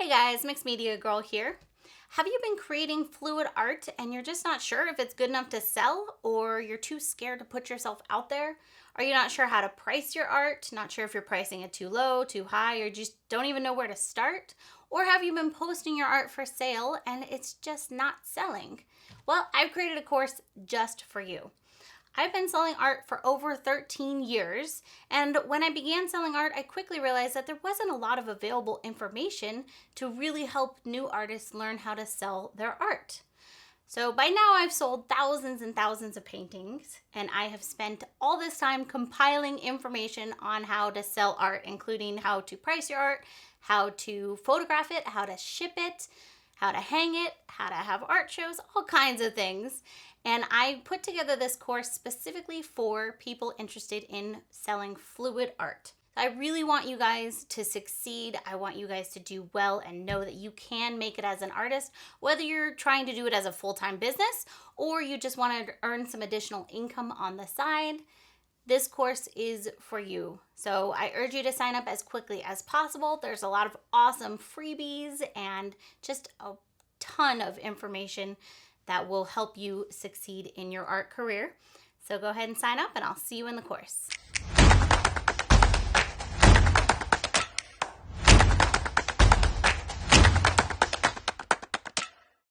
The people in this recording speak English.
Hey guys, Mixed Media Girl here. Have you been creating fluid art and you're just not sure if it's good enough to sell, or you're too scared to put yourself out there? Are you not sure how to price your art? Not sure if you're pricing it too low, too high, or just don't even know where to start? Or have you been posting your art for sale and it's just not selling? Well, I've created a course just for you. I've been selling art for over 13 years, and when I began selling art, I quickly realized that there wasn't a lot of available information to really help new artists learn how to sell their art. So by now I've sold thousands and thousands of paintings, and I have spent all this time compiling information on how to sell art, including how to price your art, how to photograph it, how to ship it, how to hang it, how to have art shows, all kinds of things. And I put together this course specifically for people interested in selling fluid art. I really want you guys to succeed. I want you guys to do well and know that you can make it as an artist, whether you're trying to do it as a full-time business or you just want to earn some additional income on the side. This course is for you. So I urge you to sign up as quickly as possible. There's a lot of awesome freebies and just a ton of information that will help you succeed in your art career. So go ahead and sign up and I'll see you in the course.